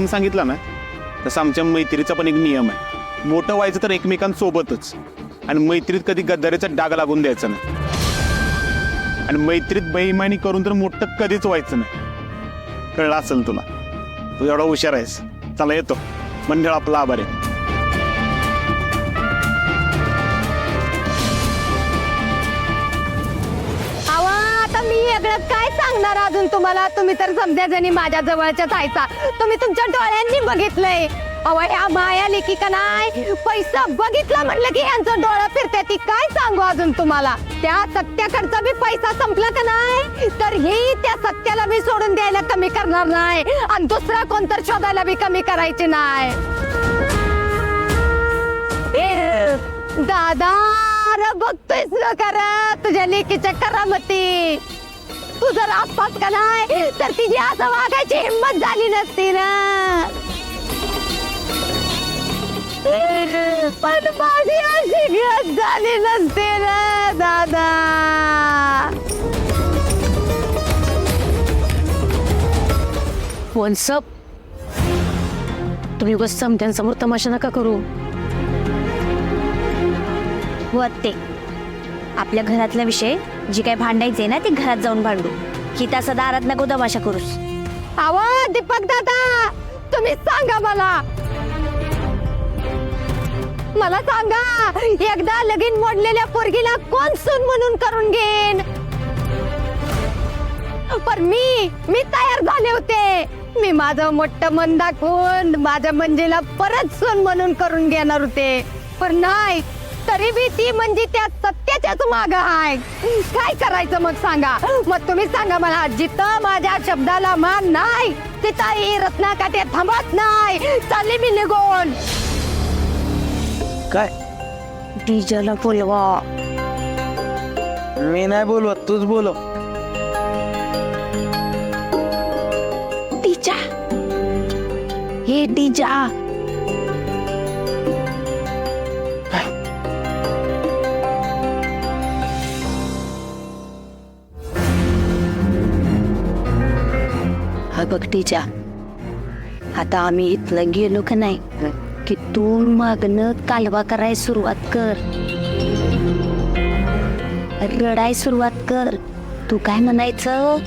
सांगितलं ना तसं आमच्या मैत्रीचा पण एक नियम आहे, मोठं व्हायचं तर एकमेकांसोबतच आणि मैत्रीत कधी गद्दारीचा डाग लागून द्यायचा नाही आणि मैत्रीत बेईमानी करून तर मोठं कधीच व्हायचं नाही. कळलं असेल तुला, तू एवढा हुशार आहेस. चला येतो, मंडळ आपला आभार आहे. आता मी वेगळं काय सांगणार अजून तुम्हाला. तुम्ही तर समजा जणी माझ्या जवळच्याच आयचा. तुम्ही तुमच्या डोळ्यांनी बघितलंय. अहो या माया लेकी का नाही, पैसा बघितला म्हटलं की यांचं डोळं फिरते. ती काय सांगू अजून तुम्हाला. त्या सत्याकडचा बी पैसा संपला का नाही तर ही त्या सत्याला बी सोडून द्यायला कमी करणार नाही आणि दुसरा कोणतर शोधायला बी कमी करायची नाही. दादा बघतोयस ना खरं तुझ्या लेकीच्या करामती. तू जर आसपास का नाही तर तिची असं वागायची हिंमत झाली नसती ना. पण माझी अशी गत झाली नसते ना दादा. वन्सअप तुम्ही बस समत्यांसमोर तमाशा नका करू. ते आपल्या घरातला विषय जी काय भांडायचे ना ते घरात जाऊन भांडू. की तसा दारात नको तमाशा करूस. आवा दीपक दादा तुम्ही सांगा मला सांगा, एकदा लगीन मोडलेल्या पोरगीला कोण सून म्हणून करून घेईन. पण मी तयार झाले होते. मी माझं मोठं मन दाखवून माझ्या मंजीला परत सून म्हणून करून घेणार होते. पण नाही, तरी बी ती म्हणजे त्या सत्याच्याच माग आहे. काय करायचं मग सांगा. मग तुम्ही सांगा मला. जिथं माझ्या शब्दाला मान नाही तिथं ही रत्नाकाठी थांबत नाही. चालले मी निघून. काय डीजेला बोलवा. मी नाही बोलवत, तूच बोलव. डीजा हे डीजा. हा बघ डीजा, आता आम्ही इथलं गेलो का नाही की तू मागणं कालवा कराय सुरुवात कर, रडाय सुरुवात कर. तू काय म्हणायचं,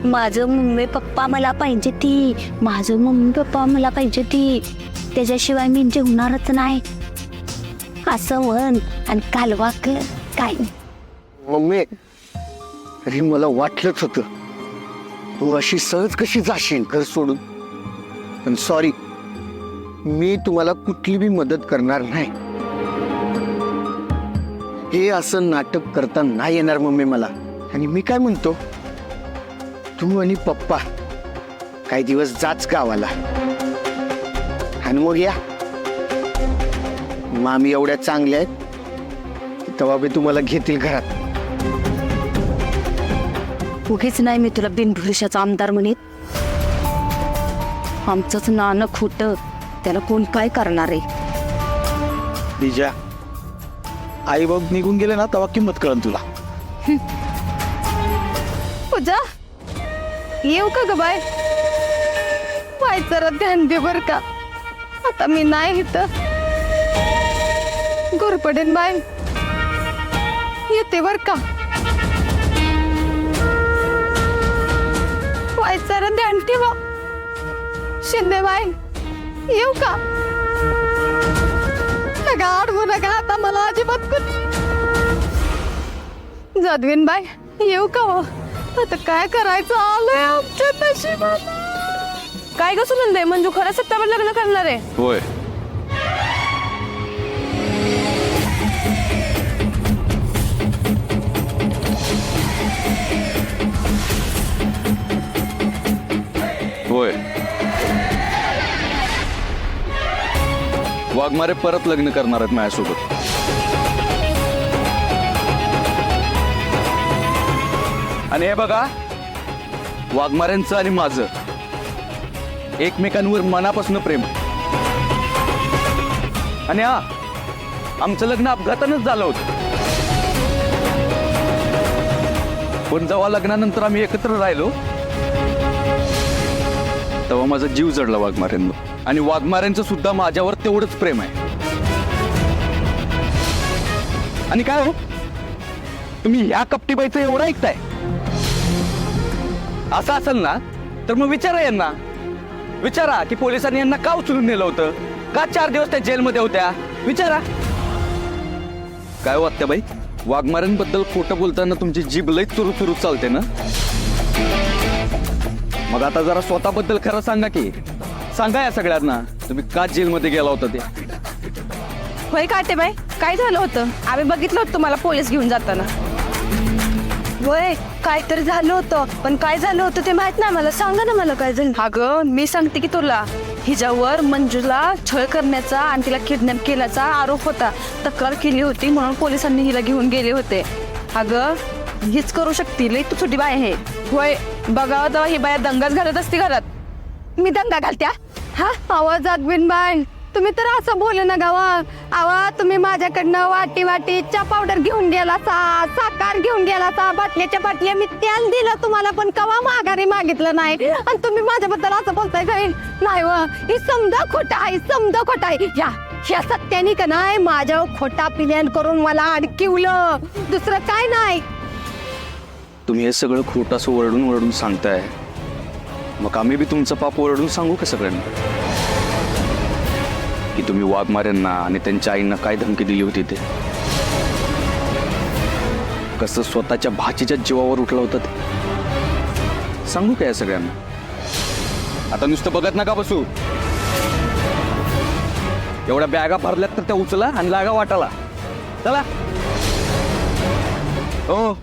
माझं मम्मी पप्पा मला पाहिजे ती, माझं मम्मी पप्पा मला पाहिजे ती, त्याच्याशिवाय मी जेवणारच नाही असं म्हण आणि कालवा कर. काय मम्मी, अरे मला वाटलंच होतं तू अशी सहज कशी जाशील घर सोडून. पण सॉरी, मी तुम्हाला कुठली बी मदत करणार नाही. हे असं नाटक करता नाही येणार मम्मी मला. आणि मी काय म्हणतो, तू आणि पप्पा काही दिवस जाच गावाला आणि मग या. मामी एवढ्या चांगल्या आहेत तेव्हा बी तुम्हाला घेतील घरात. उगीच नाही मी तुला बिनभुरशाचा आमदार म्हणेत. आमचंच नाणं खोट, त्याला कोण काय करणार आहे. दिजा, आई बाप निघून गेले ना तेव्हा किंमत कळन तुला. पूजा येऊ का ग बाय. जरा ध्यान दे बर का. आता मी नाही इथं घोरपडेन बाय. येते बर का. जरा ध्यान ठेवा. शिंदे बाई येऊ का. नका अडवू नका आता मला अजिबात. जादवीन बाई येऊ का. आता काय करायचं आलंय आमच्या नशिबात. काय ग सुनंदे, मंजू खरं सत्यावर लग्न करणार आहे. होय, होय. वाघमारे परत लग्न करणार आहेत माझ्यासोबत. आणि हे बघा, वाघमाऱ्यांचं आणि माझं एकमेकांवर मनापासून प्रेम आहे. आणि हा आमचं लग्न अपघातानंच झालं होतं. पण जेव्हा लग्नानंतर आम्ही एकत्र राहिलो तेव्हा माझा जीव जडला वाघमाऱ्यांवर, आणि वाघमाऱ्यांचं सुद्धा माझ्यावर तेवढंच प्रेम आहे. आणि काय हो, तुम्ही ह्या कपटीबाईचं एवढं ऐकताय? असं असेल ना तर मग विचारा यांना, विचारा की पोलिसांनी यांना का उचलून नेलं होतं, का 4 दिवस त्या जेलमध्ये होत्या, विचारा. काय हो आत्याबाई, वाघमाऱ्यांबद्दल खोटं बोलताना तुमची जीभ लई चुरू चालते ना? मग आता जरा स्वतःबद्दल खरं सांगा की, सांगा या सगळ्यांना तुम्ही का जेलमध्ये गेला होता ते. होय काटे बाई, काय झालं होतं? आम्ही बघितलं होतं तुम्हाला पोलीस घेऊन जाताना. वय काहीतरी झालं होतं, पण काय झालं होतं ते माहित नाही मला. सांगा ना मला काय झालं. अगं मी सांगते की तुला, हिच्यावर मंजूला छळ करण्याचा आणि तिला किडनॅप केल्याचा आरोप होता. तक्रार केली होती म्हणून पोलिसांनी हिला घेऊन गेले होते. अगं हीच करू शकते, लई तू छोटी बाय आहे. होय बघावं तेव्हा ही बाया दंगाच घालत असते घरात. मी दंगा घालत्या हा आवाजात बिनबाण तुम्ही तर असं बोलू नका वा. आवा तुम्ही माझ्याकडनं वाटी चा पावडर घेऊन गेला साखर घेऊन गेला बाटल्याच्या बाटल्या मी तेल दिलं तुम्हाला, पण कवा माघारी मागितलं नाही, आणि तुम्ही माझ्याबद्दल असं बोलताय जाईल नाही व. ही समजा खोटा आहे, समजा खोटा आहे. ह्या सत्यानी का नाही माझ्यावर खोटा पिल्यान करून मला अडकिवलं, दुसरं काय नाही. तुम्ही हे सगळं खोटं असं ओरडून सांगताय, मग आम्ही बी तुमचं पाप ओरडून सांगू का सगळ्यांना की तुम्ही वाघमाऱ्यांना आणि त्यांच्या आईंना काय धमकी दिली होती, ते कसं स्वतःच्या भाचीच्या जीवावर उठलं होतं ते सांगू का या सगळ्यांना? आता नुसतं बघत नका बसू. एवढ्या बॅगा भरल्यात तर त्या उचला आणि लागा वाटाला. चला. हो,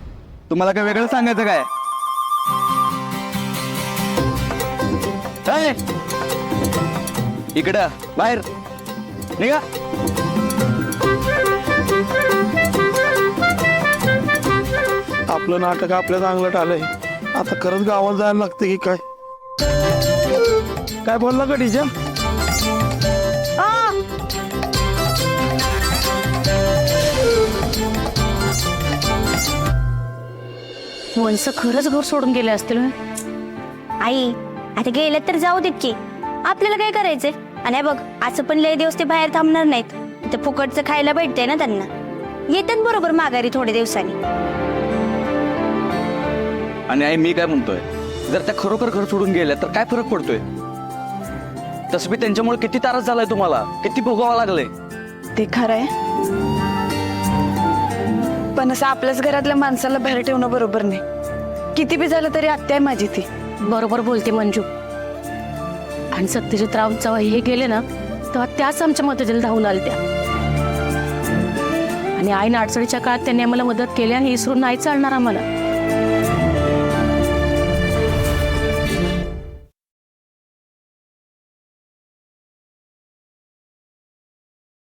तुम्हाला काय वेगळं सांगायचं काय? इकडं बाहेर निघा. आपलं नाटक आपल्याच अंगलट आलंय. आता खरंच गावात जायला लागतं की काय? काय बोलला का टीचर? वंश खरंच घर सोडून गेले असतील. आई आता गेले तर जाऊ देत की, आपल्याला काय करायचंय. आणि हे बघ असं पण लय दिवस ते बाहेर थांबणार नाहीत, ते फुकटचं खायला भेटतंय ना त्यांना. येतात बरोबर माघारी थोड्या दिवसांनी. आणि आई मी काय म्हणतोय, जर त्या खरोखर घर सोडून गेल्या तर काय फरक पडतोय? तसं बी त्यांच्यामुळे किती त्रास झालाय तुम्हाला, किती भोगावं लागलंय. ते खरंय, पण असं आपल्याच घरातल्या माणसाला बाहेर ठेवणं बरोबर नाही. किती बी झालं तरी आत्या आहे माझी ती. बरोबर बोलते मंजू. आणि सत्यजित राव जेव्हा हे गेले ना तेव्हा त्याच आमच्या मदतीला धावून आल्या त्या. आणि आईन अडचणीच्या काळात त्यांनी आम्हाला मदत केली, आणि हे विसरून नाही चालणार आम्हाला.